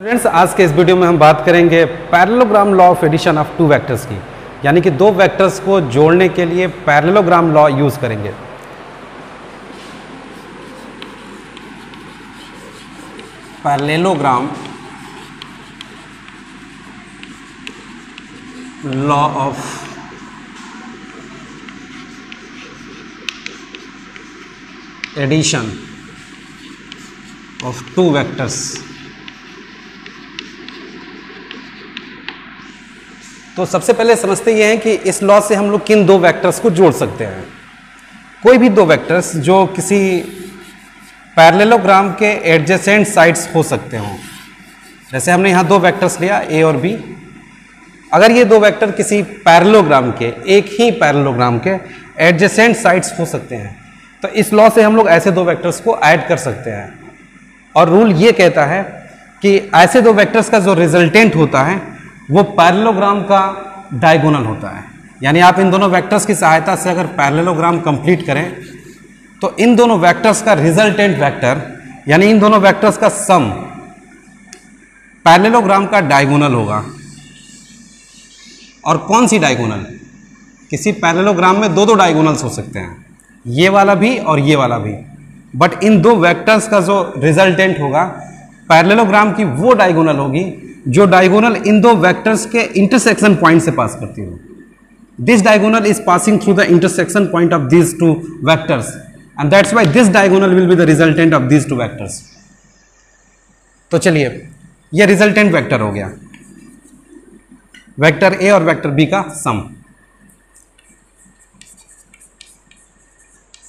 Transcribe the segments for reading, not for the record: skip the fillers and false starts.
Students, आज के इस वीडियो में हम बात करेंगे parallelogram law of addition of two vectors की, यानी कि दो वेक्टर्स को जोड़ने के लिए पैरेललोग्राम लॉ यूज करेंगे। Parallelogram law of addition of two vectors. तो सबसे पहले समझते ये हैं कि इस लॉ से हम लोग किन दो वेक्टर्स को जोड़ सकते हैं। कोई भी दो वेक्टर्स जो किसी पैरेललोग्राम के एडजेसेंट साइड्स हो सकते हों। जैसे हमने यहाँ दो वेक्टर्स लिया ए और बी। अगर ये दो वेक्टर किसी पैरेललोग्राम के, एक ही पैरेललोग्राम के एडजेसेंट साइड्स हो सकते हैं, तो इस लॉ से हम लोग ऐसे दो वेक्टर्स को ऐड कर सकते हैं। और रूल ये कहता है कि ऐसे दो वेक्टर्स का जो रिजल्टेंट होता है वो पैरेललोग्राम का डायगोनल होता है। यानी आप इन दोनों वेक्टर्स की सहायता से अगर पैरेललोग्राम कंप्लीट करें तो इन दोनों वेक्टर्स का रिजल्टेंट वेक्टर, यानी इन दोनों वेक्टर्स का सम पैरेललोग्राम का डायगोनल होगा। और कौन सी डायगोनल? किसी पैरेललोग्राम में दो दो डायगोनल्स हो सकते हैं, ये वाला भी और ये वाला भी, बट इन दो वेक्टर्स का जो रिजल्टेंट होगा पैरेललोग्राम की वो डायगोनल होगी जो डायगोनल इन दो वेक्टर्स के इंटरसेक्शन पॉइंट से पास करती हो। This diagonal is passing through the intersection point of these two vectors and that's why this diagonal will be the resultant of these two vectors. तो चलिए, ये रिजल्टेंट वेक्टर हो गया, वेक्टर ए और vector B का सम।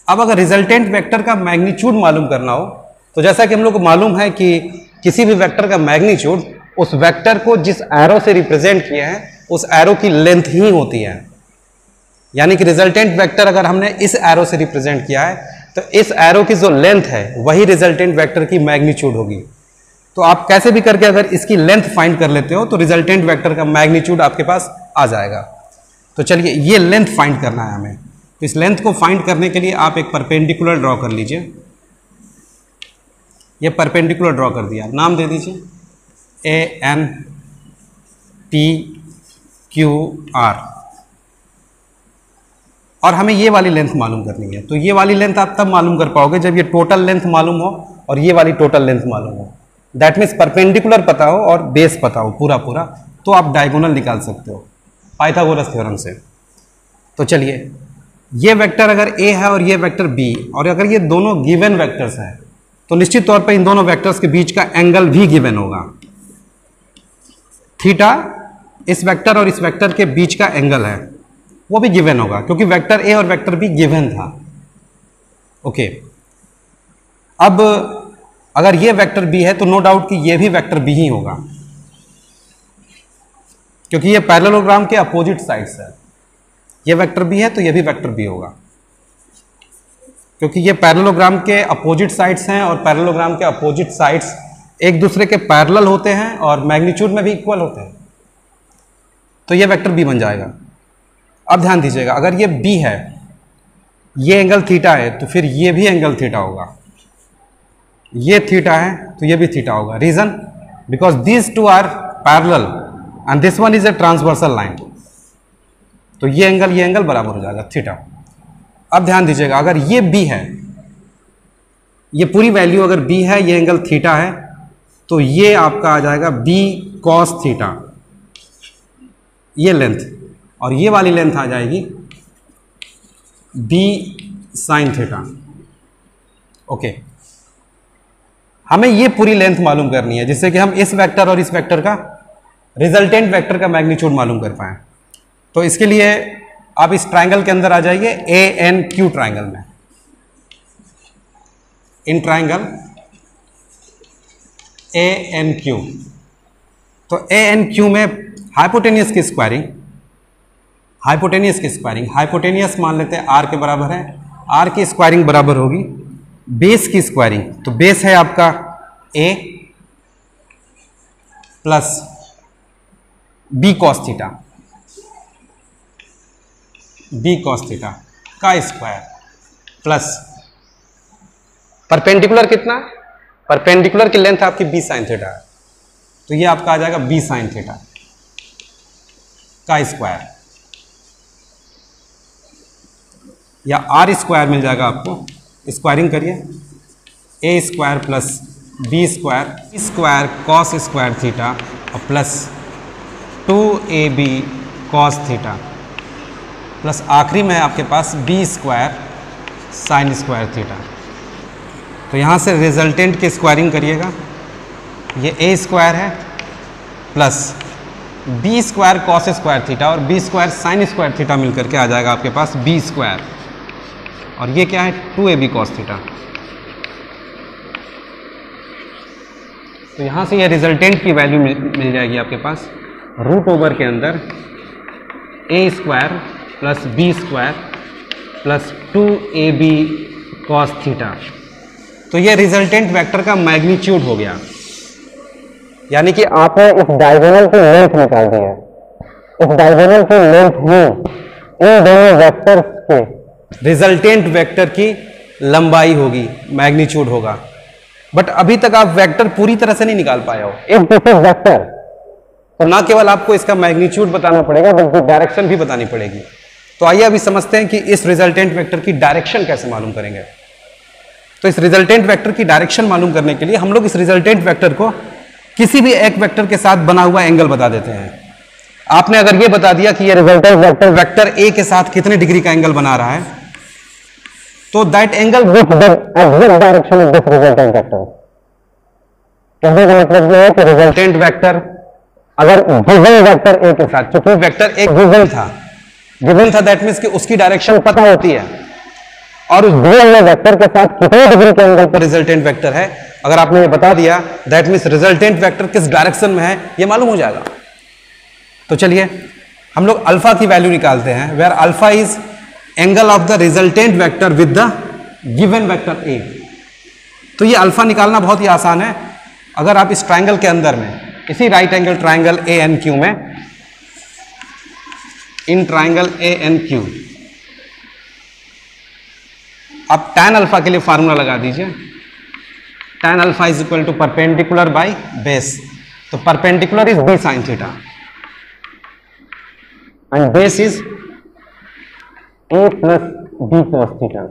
अब अगर resultant vector का मैग्नीट्यूड मालूम करना हो तो जैसा कि हम लोग को मालूम है कि किसी भी वेक्टर का मैग्नीट्यूड उस वेक्टर को जिस एरो से रिप्रेजेंट किया है उस एरो की लेंथ ही होती है। यानी कि रिजल्टेंट वेक्टर अगर हमने इस एरो से रिप्रेजेंट किया है तो इस एरो की जो लेंथ है वही रिजल्टेंट वेक्टर की मैग्नीट्यूड होगी। तो आप कैसे भी करके अगर इसकी लेंथ फाइंड कर लेते हो तो रिजल्टेंट वेक्टर का मैग्नीट्यूड आपके पास आ जाएगा। तो चलिए, ये लेंथ फाइंड करना है हमें। तो इस लेंथ को फाइंड करने के लिए आप एक परपेंडिकुलर ड्रॉ कर लीजिए। ये परपेंडिकुलर ड्रॉ कर दिया, नाम दे दीजिए AN PQR। और हमें ये वाली लेंथ मालूम करनी है। तो ये वाली लेंथ आप तब मालूम कर पाओगे जब ये टोटल लेंथ मालूम हो और ये वाली टोटल लेंथ मालूम हो। दैट मीन्स परपेंडिकुलर पता हो और बेस पता हो पूरा पूरा, तो आप डायगोनल निकाल सकते हो पाइथागोरस थ्योरम से। तो चलिए, ये वेक्टर अगर A है और ये वेक्टर B, और अगर ये दोनों गिवन वेक्टर्स हैं तो निश्चित तौर पर इन दोनों वेक्टर्स के बीच का एंगल भी गिवन होगा। थीटा इस वेक्टर और इस वेक्टर के बीच का एंगल है, वो भी गिवन होगा क्योंकि वेक्टर A और वेक्टर B गिवन था। ओके, अब अगर ये वेक्टर B है तो नो डाउट कि ये भी वेक्टर B ही होगा क्योंकि ये पैरेललोग्राम के अपोजिट साइड्स है। ये वेक्टर B है तो ये भी वेक्टर B होगा क्योंकि ये पैरेललोग्राम के अपोजिट साइड्स हैं और पैरेललोग्राम के अपोजिट साइड्स एक दूसरे के पैरेलल होते हैं और मैग्नीट्यूड में भी इक्वल होते हैं। तो ये वेक्टर B बन जाएगा। अब ध्यान दीजिएगा, अगर ये B है, ये एंगल थीटा है, तो फिर ये भी एंगल थीटा होगा। ये थीटा है तो ये भी थीटा होगा। Reason? Because these two are parallel and this one is a transversal line. तो ये एंगल बराबर हो जाएगा थीटा। अब ध्यान दीजिएगा, अगर ये B है, ये पूरी वैल्यू अगर B है, ये एंगल थीटा है, तो ये आपका आ जाएगा B cos थीटा, ये लेंथ, और ये वाली लेंथ आ जाएगी B sin थीटा। ओके, हमें ये पूरी लेंथ मालूम करनी है जिससे कि हम इस वेक्टर और इस वेक्टर का रिजल्टेंट वेक्टर का मैग्नीट्यूड मालूम कर पाए। तो इसके लिए आप इस ट्रायंगल के अंदर आ जाइए, ANQ ट्रायंगल में। इन ट्रायंगल ANQ, तो ANQ में हाइपोटेनियस की स्क्वायरिंग, हाइपोटेनियस मान लेते हैं R के बराबर है। R की स्क्वायरिंग बराबर होगी बेस की स्क्वायरिंग। तो बेस है आपका A plus B cos theta, B cos theta का स्क्वायर प्लस परपेंडिकुलर कितना? परपेंडिकुलर की लेंथ आपकी 20 sin थीटा है, तो ये आपका आ जाएगा b साइन थीटा का स्क्वायर, या आर स्क्वायर मिल जाएगा आपको, स्क्वायरिंग करिए, A square plus B square cos square theta और plus 2ab cos theta, plus आखिरी में आपके पास B square sine square theta. तो यहाँ से रिजल्टेंट की स्क्वायरिंग करिएगा, ये ए स्क्वायर है plus B square cos square theta और B square sine square theta मिलकर के आ जाएगा आपके पास बी स्क्वायर, और ये क्या है 2ab कॉस थीटा। तो यहाँ से ये रिजल्टेंट की वैल्यू मिल जाएगी आपके पास रूट ओवर के अंदर A square plus B square plus 2ab cos theta. तो ये रिजल्टेंट वेक्टर का मैग्नीट्यूड हो गया, यानी कि आपने इस डायगोनल की लेंथ निकाल दी है। इस डायगोनल की लेंथ ही इन दोनों वेक्टर्स के रिजल्टेंट वेक्टर की लंबाई होगी, मैग्नीट्यूड होगा। बट अभी तक आप वेक्टर पूरी तरह से नहीं निकाल पाए हो। इफ दिस इज वेक्टर, तो ना केवल आपको इसका मैग्नीट्यूड बताना पड़ेगा बल्कि डायरेक्शन भी बतानी पड़ेगी। तो आइए अभी समझते हैं कि इस रिजल्टेंट वेक्टर की डायरेक्शन कैसे मालूम करेंगे। तो इस रिजल्टेंट वेक्टर की डायरेक्शन मालूम करने के लिए हम लोग इस रिजल्टेंट वेक्टर को किसी भी एक वेक्टर के साथ बना हुआ एंगल बता देते हैं। आपने अगर ये बता दिया कि ये रिजल्टेंट वेक्टर वेक्टर ए के साथ कितने डिग्री का एंगल बना रहा है, तो that angle with the exact direction of this resultant vector. कहने का मतलब ये है कि रिजल्टेंट वेक्टर अगर गिवन वेक्टर ए के साथ, चूंकि वेक्टर एक गिवन था दैट मीन्स कि उसकी डायरेक्शन पता होती है, और उस गिवन में वेक्टर के साथ कितने डिग्री के एंगल पर रिजल्टेंट वेक्टर है अगर आपने ये बता दिया, दैट मीन्स रिजल्टेंट वेक्टर किस डायरेक्शन में है ये मालूम हो जाएगा। तो चलिए हम लोग अल्फा की वैल्यू निकालते हैं, where alpha is angle of the resultant vector with the given vector A. तो ये अल्फा निकालना बहुत ही आसान है। अगर आप इस ट्राइंगल के अंदर में, इसी right angle triangle A N Q में, in triangle A N Q, आप tan अल्फा के लिए फार्मूला लगा दीजिए, tan alpha is equal to perpendicular by base. तो perpendicular is b sine theta and base is a plus b cos theta.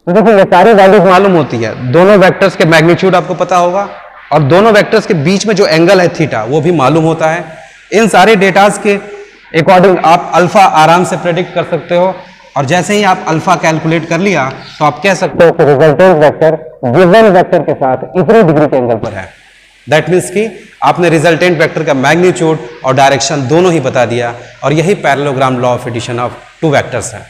तो देखिए ये सारी वैल्यूज मालूम होती है, दोनों वेक्टर्स के मैग्नीट्यूड आपको पता होगा और दोनों वेक्टर्स के बीच में जो एंगल है थीटा वो भी मालूम होता है। इन सारे डेटाज के अकॉर्डिंग आप अल्फा आराम से प्रेडिक्ट कर सकते हो, और जैसे ही आप अल्फा कैलकुलेट कर लिया तो आप कह सकते हो कि रिजल्टेंट वेक्टर गिवन वेक्टर के साथ इतनी डिग्री के एंगल पर है। दैट मीन्स कि आपने रिजल्टेंट वेक्टर का मैग्नीट्यूड और डायरेक्शन दोनों ही बता दिया, और यही parallelogram law of addition of two vectors है।